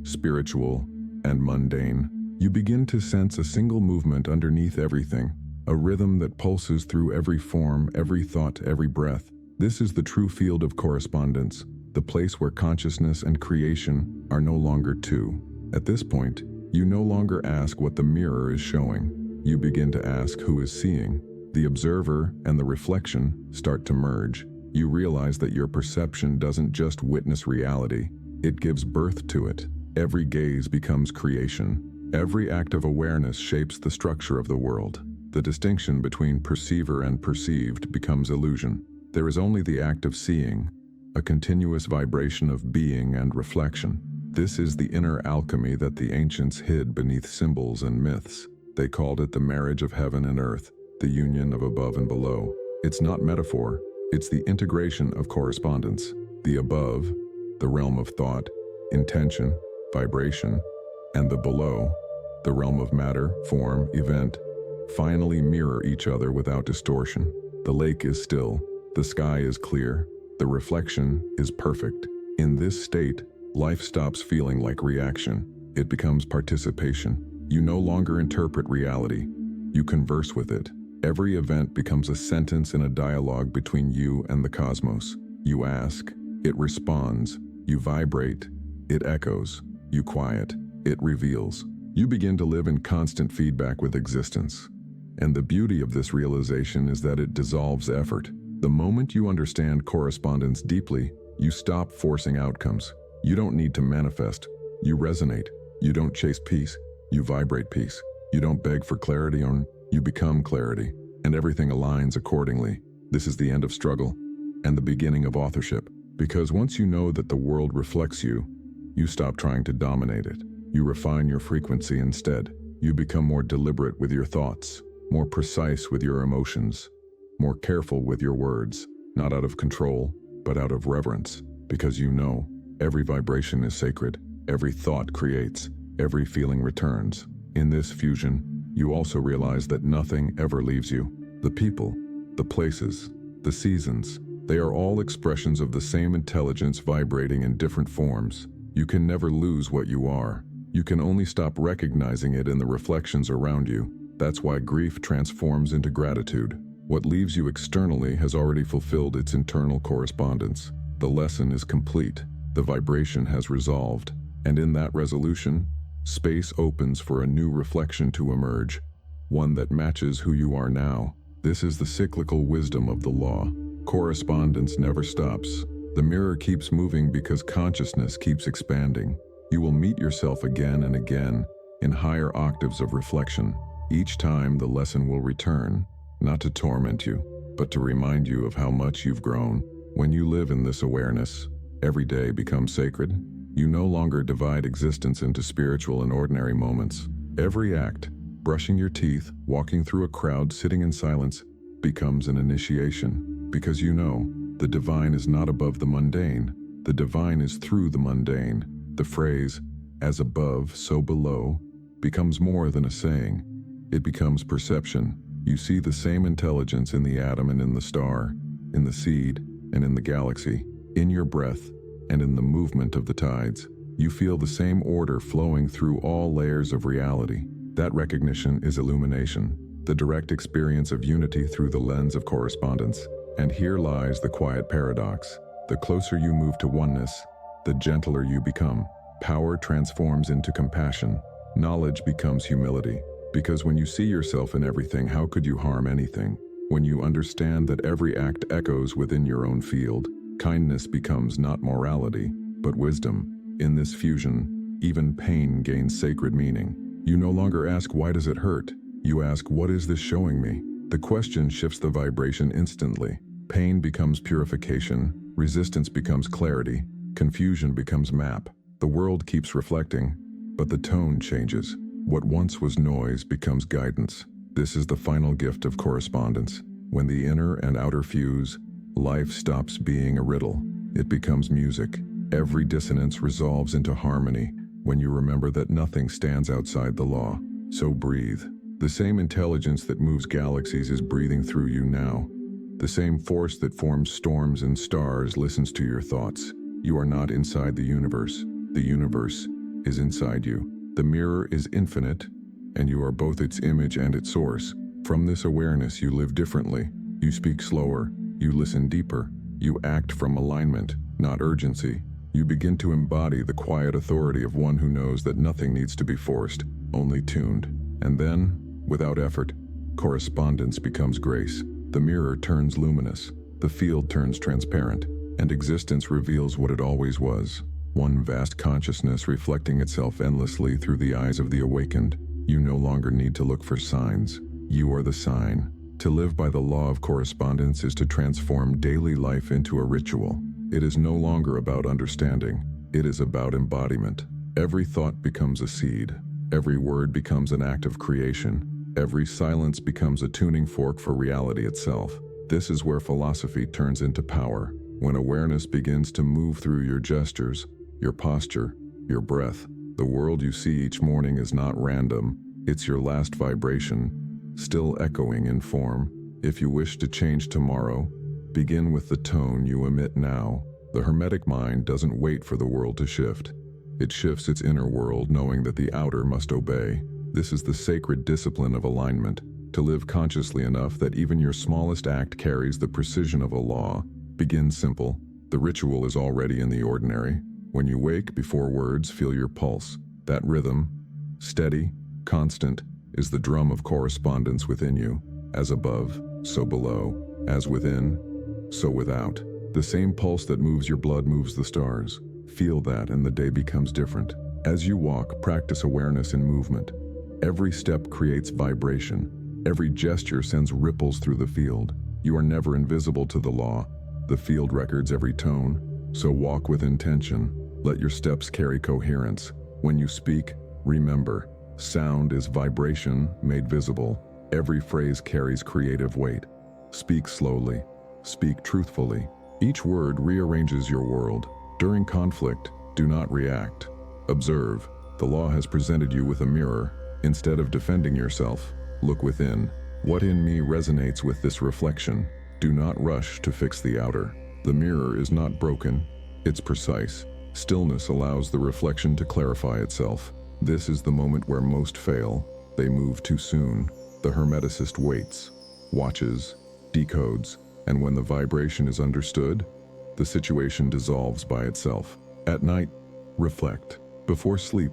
spiritual and mundane. You begin to sense a single movement underneath everything, a rhythm that pulses through every form, every thought, every breath. This is the true field of correspondence, the place where consciousness and creation are no longer two. At this point, you no longer ask what the mirror is showing. You begin to ask who is seeing. The observer and the reflection start to merge. You realize that your perception doesn't just witness reality, it gives birth to it. Every gaze becomes creation. Every act of awareness shapes the structure of the world. The distinction between perceiver and perceived becomes illusion. There is only the act of seeing, a continuous vibration of being and reflection. This is the inner alchemy that the ancients hid beneath symbols and myths. They called it the marriage of heaven and earth, the union of above and below. It's not metaphor, it's the integration of correspondence. The above, the realm of thought, intention, vibration, and the below, the realm of matter, form, event, finally mirror each other without distortion. The lake is still, the sky is clear, the reflection is perfect. In this state, life stops feeling like reaction. It becomes participation. You no longer interpret reality, you converse with it. Every event becomes a sentence in a dialogue between you and the cosmos. You ask, it responds. You vibrate, it echoes. You quiet, it reveals. You begin to live in constant feedback with existence. And the beauty of this realization is that it dissolves effort. The moment you understand correspondence deeply, you stop forcing outcomes. You don't need to manifest. You resonate. You don't chase peace. You vibrate peace. You don't beg for clarity, or you become clarity. And everything aligns accordingly. This is the end of struggle and the beginning of authorship. Because once you know that the world reflects you, you stop trying to dominate it. You refine your frequency instead. You become more deliberate with your thoughts, more precise with your emotions, more careful with your words, not out of control, but out of reverence. Because you know, every vibration is sacred, every thought creates, every feeling returns. In this fusion, you also realize that nothing ever leaves you. The people, the places, the seasons, they are all expressions of the same intelligence vibrating in different forms. You can never lose what you are. You can only stop recognizing it in the reflections around you. That's why grief transforms into gratitude. What leaves you externally has already fulfilled its internal correspondence. The lesson is complete. The vibration has resolved. And in that resolution, space opens for a new reflection to emerge, one that matches who you are now. This is the cyclical wisdom of the law. Correspondence never stops. The mirror keeps moving because consciousness keeps expanding. You will meet yourself again and again in higher octaves of reflection. Each time the lesson will return, not to torment you, but to remind you of how much you've grown. When you live in this awareness, every day becomes sacred. You no longer divide existence into spiritual and ordinary moments. Every act, brushing your teeth, walking through a crowd, sitting in silence, becomes an initiation. Because you know, the divine is not above the mundane. The divine is through the mundane. The phrase, as above, so below, becomes more than a saying. It becomes perception. You see the same intelligence in the atom and in the star, in the seed and in the galaxy, in your breath and in the movement of the tides. You feel the same order flowing through all layers of reality. That recognition is illumination, the direct experience of unity through the lens of correspondence. And here lies the quiet paradox. The closer you move to oneness, the gentler you become. Power transforms into compassion. Knowledge becomes humility. Because when you see yourself in everything, how could you harm anything? When you understand that every act echoes within your own field, kindness becomes not morality, but wisdom. In this fusion, even pain gains sacred meaning. You no longer ask, why does it hurt? You ask, what is this showing me? The question shifts the vibration instantly. Pain becomes purification, resistance becomes clarity, confusion becomes map. The world keeps reflecting, but the tone changes. What once was noise becomes guidance. This is the final gift of correspondence. When the inner and outer fuse, life stops being a riddle. It becomes music. Every dissonance resolves into harmony when you remember that nothing stands outside the law. So breathe. The same intelligence that moves galaxies is breathing through you now. The same force that forms storms and stars listens to your thoughts. You are not inside the universe. The universe is inside you. The mirror is infinite, and you are both its image and its source. From this awareness, you live differently. You speak slower. You listen deeper. You act from alignment, not urgency. You begin to embody the quiet authority of one who knows that nothing needs to be forced, only tuned. And then, without effort, correspondence becomes grace. The mirror turns luminous, the field turns transparent, and existence reveals what it always was. One vast consciousness reflecting itself endlessly through the eyes of the awakened. You no longer need to look for signs. You are the sign. To live by the law of correspondence is to transform daily life into a ritual. It is no longer about understanding. It is about embodiment. Every thought becomes a seed. Every word becomes an act of creation. Every silence becomes a tuning fork for reality itself. This is where philosophy turns into power. When awareness begins to move through your gestures, your posture, your breath, the world you see each morning is not random. It's your last vibration, still echoing in form. If you wish to change tomorrow, begin with the tone you emit now. The Hermetic mind doesn't wait for the world to shift. It shifts its inner world, knowing that the outer must obey. This is the sacred discipline of alignment, to live consciously enough that even your smallest act carries the precision of a law. Begin simple. The ritual is already in the ordinary. When you wake, before words, feel your pulse. That rhythm, steady, constant, is the drum of correspondence within you. As above, so below. As within, so without. The same pulse that moves your blood moves the stars. Feel that and the day becomes different. As you walk, practice awareness in movement. Every step creates vibration. Every gesture sends ripples through the field. You are never invisible to the law. The field records every tone. So walk with intention. Let your steps carry coherence. When you speak, remember, sound is vibration made visible. Every phrase carries creative weight. Speak slowly. Speak truthfully. Each word rearranges your world. During conflict, do not react. Observe. The law has presented you with a mirror. Instead of defending yourself, look within. What in me resonates with this reflection? Do not rush to fix the outer. The mirror is not broken. It's precise. Stillness allows the reflection to clarify itself. This is the moment where most fail. They move too soon. The Hermeticist waits, watches, decodes, and when the vibration is understood, the situation dissolves by itself. At night, reflect. Before sleep,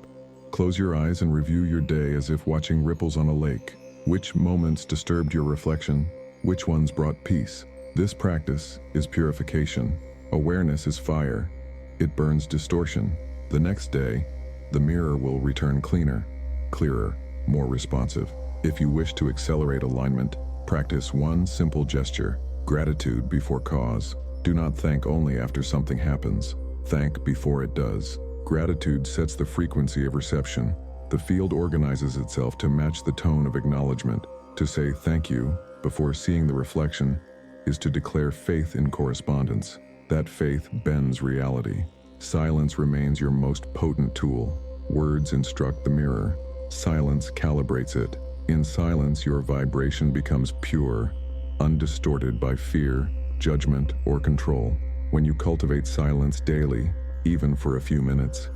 close your eyes and review your day as if watching ripples on a lake. Which moments disturbed your reflection? Which ones brought peace? This practice is purification. Awareness is fire. It burns distortion. The next day, the mirror will return cleaner, clearer, more responsive. If you wish to accelerate alignment, practice one simple gesture: gratitude before cause. Do not thank only after something happens. Thank before it does. Gratitude sets the frequency of reception. The field organizes itself to match the tone of acknowledgement. To say thank you before seeing the reflection is to declare faith in correspondence. That faith bends reality. Silence remains your most potent tool. Words instruct the mirror. Silence calibrates it. In silence, your vibration becomes pure, undistorted by fear, judgment, or control. When you cultivate silence daily, even for a few minutes,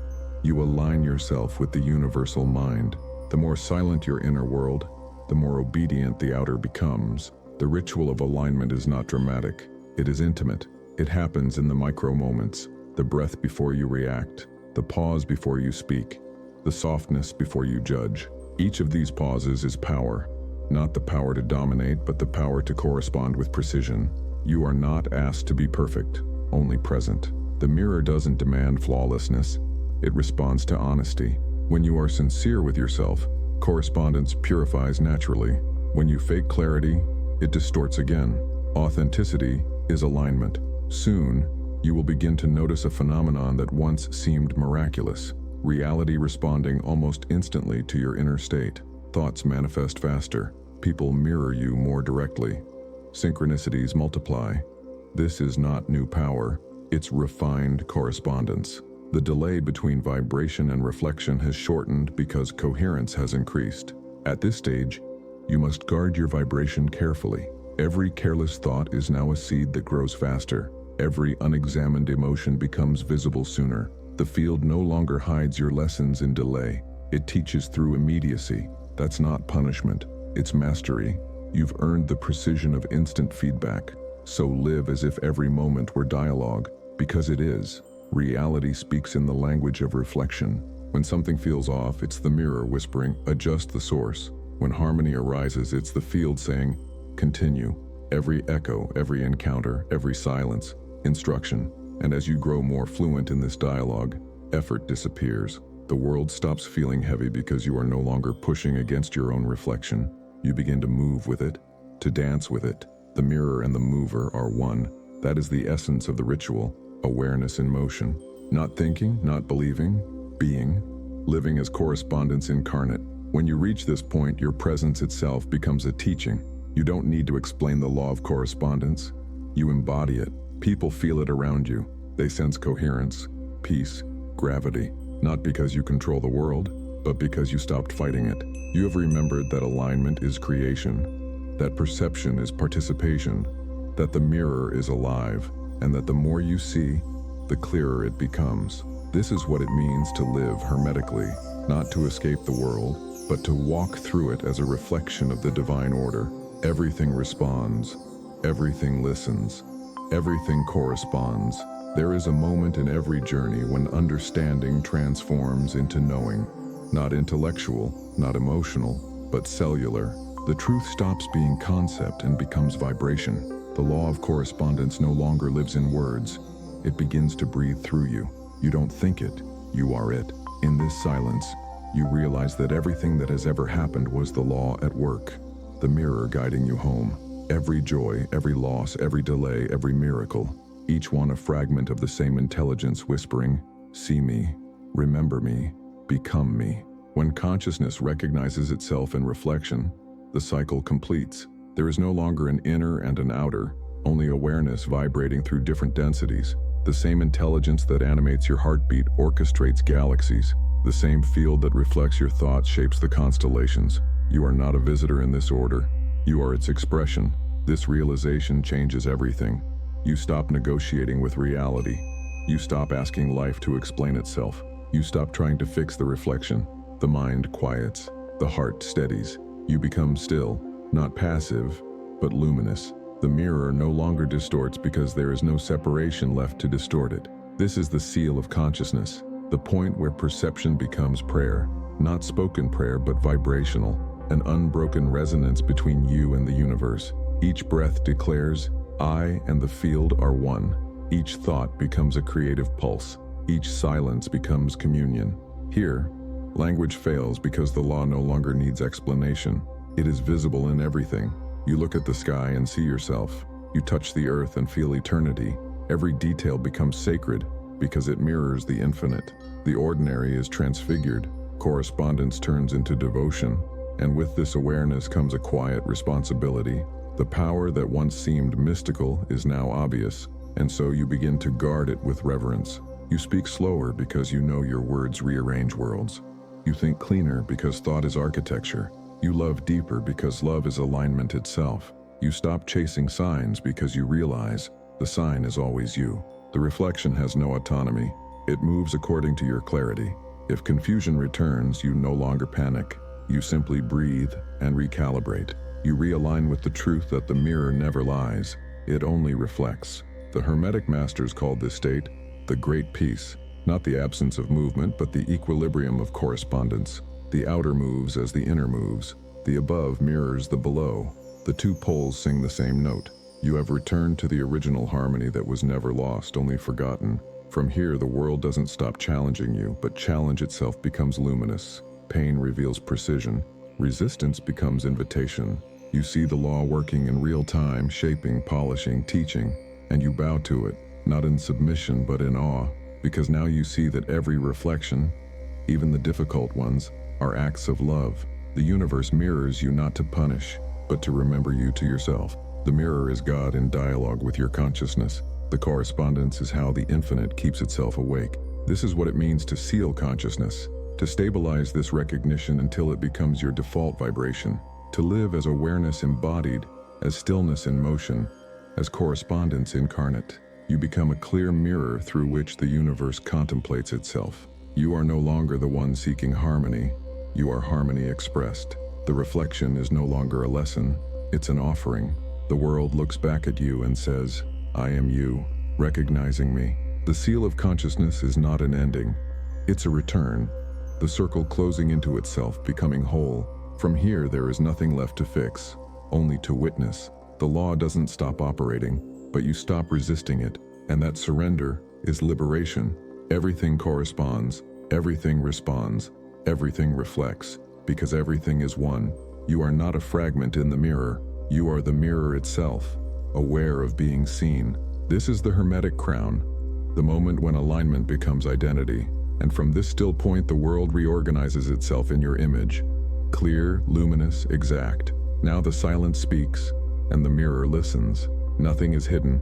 you align yourself with the universal mind. The more silent your inner world, the more obedient the outer becomes. The ritual of alignment is not dramatic. It is intimate. It happens in the micro moments: the breath before you react, the pause before you speak, the softness before you judge. Each of these pauses is power. Not the power to dominate, but the power to correspond with precision. You are not asked to be perfect, only present. The mirror doesn't demand flawlessness. It responds to honesty. When you are sincere with yourself, correspondence purifies naturally. When you fake clarity, it distorts again. Authenticity is alignment. Soon, you will begin to notice a phenomenon that once seemed miraculous: reality responding almost instantly to your inner state. Thoughts manifest faster. People mirror you more directly. Synchronicities multiply. This is not new power. It's refined correspondence. The delay between vibration and reflection has shortened because coherence has increased. At this stage, you must guard your vibration carefully. Every careless thought is now a seed that grows faster. Every unexamined emotion becomes visible sooner. The field no longer hides your lessons in delay. It teaches through immediacy. That's not punishment. It's mastery. You've earned the precision of instant feedback. So live as if every moment were dialogue, because it is. Reality speaks in the language of reflection. When something feels off, it's the mirror whispering, adjust the source. When harmony arises, it's the field saying, continue. Every echo, every encounter, every silence, instruction. And as you grow more fluent in this dialogue, effort disappears. The world stops feeling heavy because you are no longer pushing against your own reflection. You begin to move with it, to dance with it. The mirror and the mover are one. That is the essence of the ritual, awareness in motion. Not thinking, not believing, being, living as correspondence incarnate. When you reach this point, your presence itself becomes a teaching. You don't need to explain the law of correspondence. You embody it. People feel it around you. They sense coherence, peace, gravity, not because you control the world, but because you stopped fighting it. You have remembered that alignment is creation, that perception is participation, that the mirror is alive, and that the more you see, the clearer it becomes. This is what it means to live hermetically, not to escape the world, but to walk through it as a reflection of the divine order. Everything responds, everything listens, everything corresponds. There is a moment in every journey when understanding transforms into knowing, not intellectual, not emotional, but cellular. The truth stops being concept and becomes vibration. The law of correspondence no longer lives in words. It begins to breathe through you. You don't think it, you are it. In this silence, you realize that everything that has ever happened was the law at work, the mirror guiding you home. Every joy, every loss, every delay, every miracle, each one a fragment of the same intelligence whispering, see me, remember me, become me. When consciousness recognizes itself in reflection, the cycle completes. There is no longer an inner and an outer, only awareness vibrating through different densities. The same intelligence that animates your heartbeat orchestrates galaxies. The same field that reflects your thoughts shapes the constellations. You are not a visitor in this order. You are its expression. This realization changes everything. You stop negotiating with reality. You stop asking life to explain itself. You stop trying to fix the reflection. The mind quiets. The heart steadies. You become still, not passive, but luminous. The mirror no longer distorts because there is no separation left to distort it. This is the seal of consciousness, the point where perception becomes prayer. Not spoken prayer, but vibrational, an unbroken resonance between you and the universe. Each breath declares, I and the field are one. Each thought becomes a creative pulse. Each silence becomes communion. Here, language fails because the law no longer needs explanation. It is visible in everything. You look at the sky and see yourself. You touch the earth and feel eternity. Every detail becomes sacred because it mirrors the infinite. The ordinary is transfigured. Correspondence turns into devotion. And with this awareness comes a quiet responsibility. The power that once seemed mystical is now obvious, and so you begin to guard it with reverence. You speak slower because you know your words rearrange worlds. You think cleaner because thought is architecture. You love deeper because love is alignment itself. You stop chasing signs because you realize the sign is always you. The reflection has no autonomy. It moves according to your clarity. If confusion returns, you no longer panic. You simply breathe and recalibrate. You realign with the truth that the mirror never lies. It only reflects. The Hermetic masters called this state the Great Peace, not the absence of movement, but the equilibrium of correspondence. The outer moves as the inner moves. The above mirrors the below. The two poles sing the same note. You have returned to the original harmony that was never lost, only forgotten. From here, the world doesn't stop challenging you, but challenge itself becomes luminous. Pain reveals precision. Resistance becomes invitation. You see the law working in real time, shaping, polishing, teaching, and you bow to it, not in submission but in awe, because now you see that every reflection, even the difficult ones, are acts of love. The universe mirrors you not to punish, but to remember you to yourself. The mirror is God in dialogue with your consciousness. The correspondence is how the infinite keeps itself awake. This is what it means to seal consciousness, to stabilize this recognition until it becomes your default vibration, to live as awareness embodied, as stillness in motion, as correspondence incarnate. You become a clear mirror through which the universe contemplates itself. You are no longer the one seeking harmony. You are harmony expressed. The reflection is no longer a lesson, it's an offering. The world looks back at you and says, I am you, recognizing me. The seal of consciousness is not an ending. It's a return, the circle closing into itself, becoming whole. From here, there is nothing left to fix, only to witness. The law doesn't stop operating, but you stop resisting it, and that surrender is liberation. Everything corresponds, everything responds, everything reflects, because everything is one. You are not a fragment in the mirror, you are the mirror itself, aware of being seen. This is the Hermetic crown, the moment when alignment becomes identity, and from this still point the world reorganizes itself in your image. Clear, luminous, exact. Now the silence speaks, and the mirror listens. Nothing is hidden,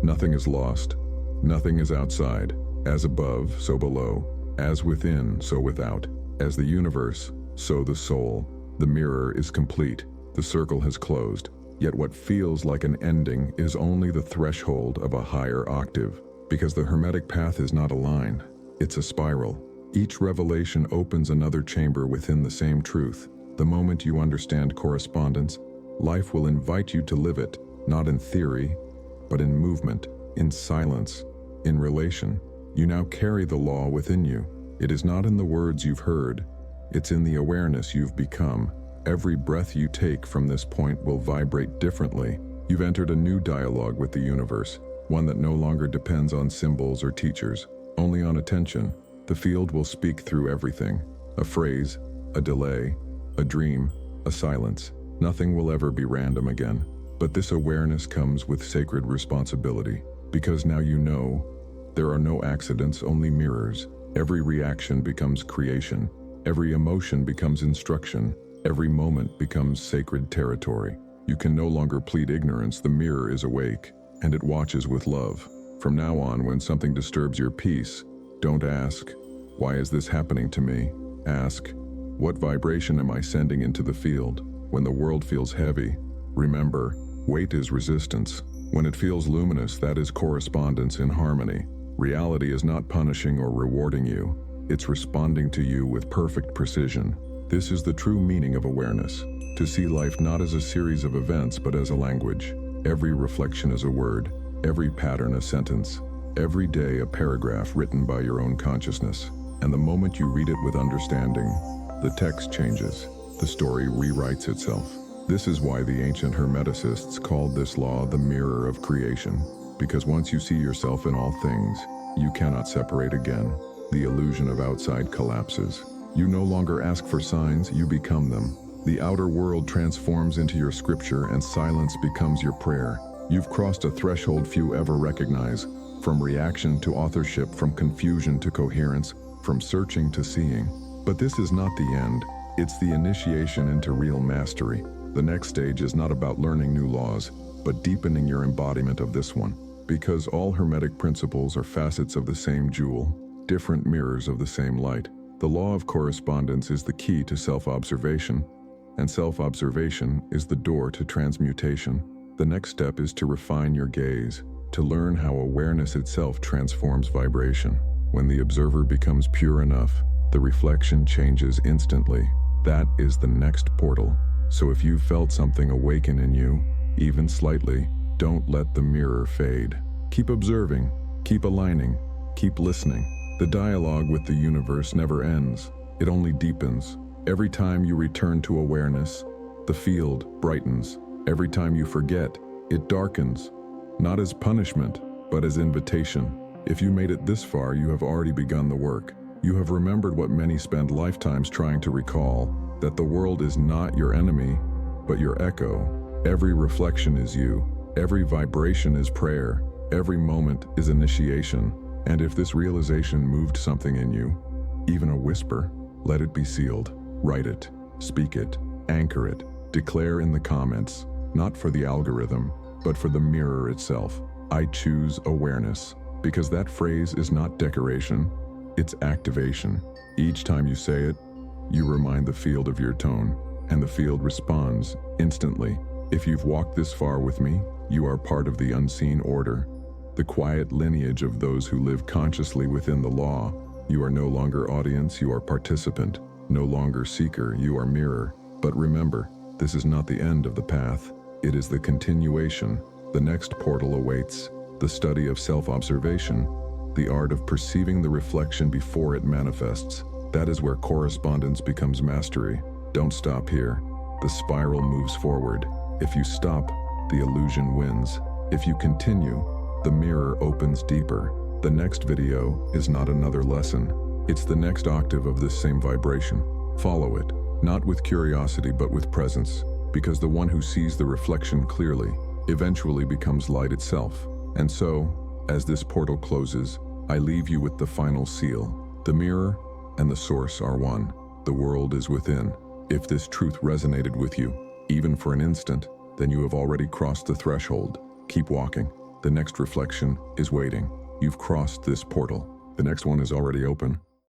nothing is lost, nothing is outside. As above, so below. As within, so without. As the universe, so the soul. The mirror is complete. The circle has closed. Yet what feels like an ending is only the threshold of a higher octave. Because the Hermetic path is not a line, it's a spiral. Each revelation opens another chamber within the same truth. The moment you understand correspondence, life will invite you to live it, not in theory, but in movement, in silence, in relation. You now carry the law within you. It is not in the words you've heard, it's in the awareness you've become. Every breath you take from this point will vibrate differently. You've entered a new dialogue with the universe, one that no longer depends on symbols or teachers, only on attention. The field will speak through everything. A phrase, a delay, a dream, a silence. Nothing will ever be random again. But this awareness comes with sacred responsibility, because now you know there are no accidents, only mirrors. Every reaction becomes creation. Every emotion becomes instruction. Every moment becomes sacred territory. You can no longer plead ignorance. The mirror is awake, and it watches with love. From now on, when something disturbs your peace, don't ask, why is this happening to me? Ask, what vibration am I sending into the field? When the world feels heavy, remember, weight is resistance. When it feels luminous, that is correspondence in harmony. Reality is not punishing or rewarding you. It's responding to you with perfect precision. This is the true meaning of awareness. To see life not as a series of events, but as a language. Every reflection is a word. Every pattern a sentence. Every day a paragraph written by your own consciousness. And the moment you read it with understanding, the text changes. The story rewrites itself. This is why the ancient Hermeticists called this law the mirror of creation. Because once you see yourself in all things, you cannot separate again. The illusion of outside collapses. You no longer ask for signs, you become them. The outer world transforms into your scripture and silence becomes your prayer. You've crossed a threshold few ever recognize. From reaction to authorship, from confusion to coherence, from searching to seeing. But this is not the end. It's the initiation into real mastery. The next stage is not about learning new laws, but deepening your embodiment of this one. Because all Hermetic principles are facets of the same jewel, different mirrors of the same light. The law of correspondence is the key to self-observation, and self-observation is the door to transmutation. The next step is to refine your gaze, to learn how awareness itself transforms vibration. When the observer becomes pure enough, the reflection changes instantly. That is the next portal. So if you've felt something awaken in you, even slightly, don't let the mirror fade. Keep observing, keep aligning, keep listening. The dialogue with the universe never ends. It only deepens. Every time you return to awareness, the field brightens. Every time you forget, it darkens. Not as punishment, but as invitation. If you made it this far, you have already begun the work. You have remembered what many spend lifetimes trying to recall, that the world is not your enemy, but your echo. Every reflection is you. Every vibration is prayer. Every moment is initiation. And if this realization moved something in you, even a whisper, let it be sealed. Write it, speak it, anchor it, declare in the comments, not for the algorithm, but for the mirror itself. I choose awareness, because that phrase is not decoration, it's activation. Each time you say it, you remind the field of your tone, and the field responds instantly. If you've walked this far with me, you are part of the unseen order, the quiet lineage of those who live consciously within the law. You are no longer audience, you are participant. No longer seeker, you are mirror. But remember, this is not the end of the path. It is the continuation. The next portal awaits, the study of self-observation, the art of perceiving the reflection before it manifests. That is where correspondence becomes mastery. Don't stop here. The spiral moves forward. If you stop, the illusion wins. If you continue, the mirror opens deeper. The next video is not another lesson. It's the next octave of this same vibration. Follow it, not with curiosity but with presence, because the one who sees the reflection clearly eventually becomes light itself. And so, as this portal closes, I leave you with the final seal. The mirror and the source are one. The world is within. If this truth resonated with you, even for an instant, then you have already crossed the threshold. Keep walking. The next reflection is waiting. You've crossed this portal. The next one is already open.